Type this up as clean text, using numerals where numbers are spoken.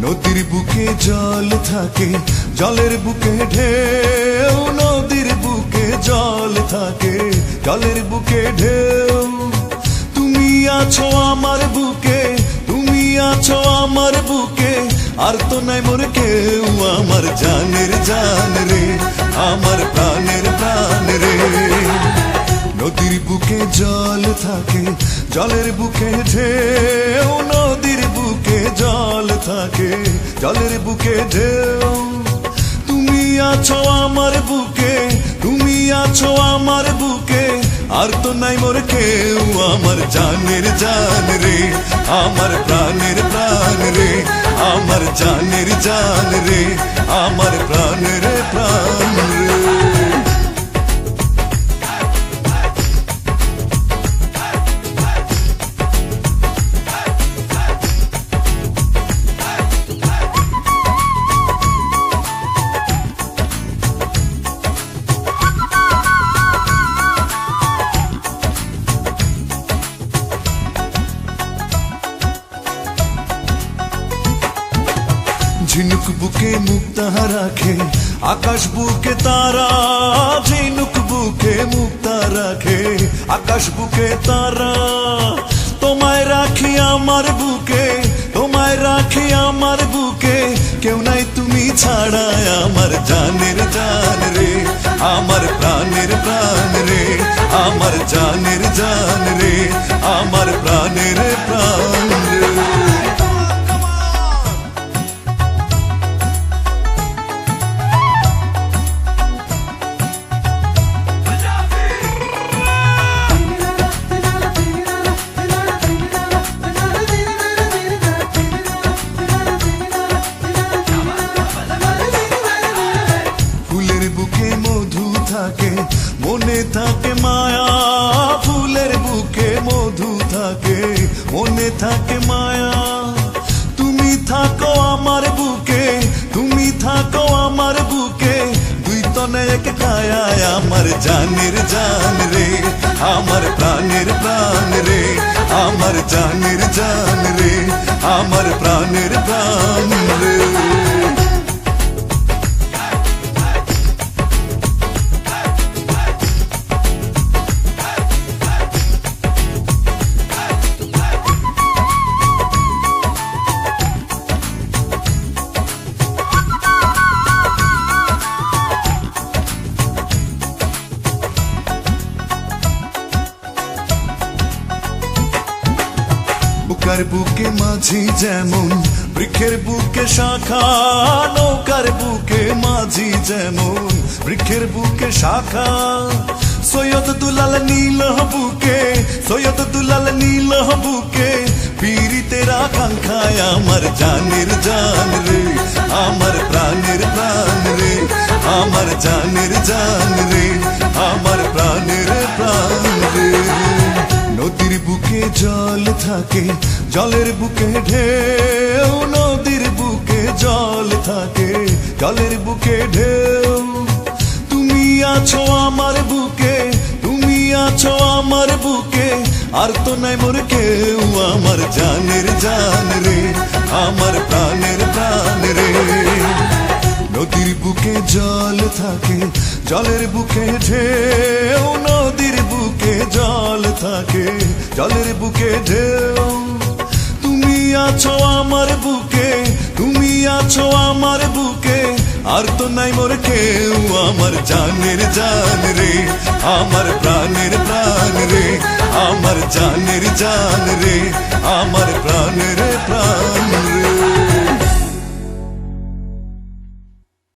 নদীর বুকে জল থাকে, জলের বুকে ঢেউ, নদীর বুকে জল থাকে, জলের বুকে ঢেউ। তুমি আছো আমার বুকে, তুমি আছো আমার বুকে, আর তো নাই মোর কেউ, আমার জানের জান রে, আমার প্রাণের প্রাণ রে। নদীর বুকে জল থাকে, জলের বুকে ঢেউ, নদীর বুকে জল থাকে, জলের বুকে ঢেউ। তুমি আছো আমার বুকে, তুমি আছো আমার বুকে, আর তো নাই মোর কেউ, আমার জানের জান রে, আমার প্রাণের প্রাণ রে, আমার জানের জান রে, আমার প্রাণের প্রাণ রে। ঝিনুক বুকে মুক্তা রাখে, আকাশ বুকে তারা, ঝিনুক বুকে মুক্তা রাখে, আকাশ বুকে তারা। তোমায় রাখি আমার বুকে, তোমায় রাখি আমার বুকে, কেউ নাই তুমি ছাড়া, আমার জানের জান রে, আমার প্রাণের প্রাণ রে, আমার জানের জান রে, আমার প্রাণের প্রাণ রে। মনে থাকে মায়া, ফুলের বুকে মধু থাকে, মনে থাকে মায়া। তুমি থাকো আমার বুকে, তুমি থাকো আমার বুকে, দুই তনে এক কায়া, আমার জানের জান রে, আমার প্রাণের প্রাণ রে, আমার জানের জান রে, আমার প্রাণের প্রাণ রে। নৌকার বুকে মাঝি যেমন, বৃক্ষের বুকে শাখা, নৌকার বুকে মাঝি যেমন, বৃক্ষের বুকে শাখা। সৈয়দ দুলাল নীল বুকে, সৈয়দ দুলাল নীল বুকে, পীড়িতের আকাঙ্ক্ষায়, আমার জানের জান রে, আমার প্রাণের প্রাণ রে, আমার জানের জান রে, আমার প্রাণের প্রাণ রে। নদীর বুকে জল থাকে, জলের বুকে ঢেউ, নদীর বুকে জল থাকে, জলের বুকে ঢেউ। তুমি আছো আমার বুকে, তুমি আছো আমার বুকে, আর তো নাই মোর কেউ, আমার জানের জান রে, আমার প্রাণের প্রাণ রে। নদীর বুকে জল থাকে, জলের বুকে ঢেউ, নদীর বুকে জল থাকে, জলের বুকে ঢেউ। তুমি আছো আমার বুকে, তুমি আছো আমার বুকে, আর তো নাই মোর কেউ, আমার জানের জান রে, আমার প্রাণের প্রাণ রে, আমার জানের জান রে, আমার প্রাণের প্রাণ রে।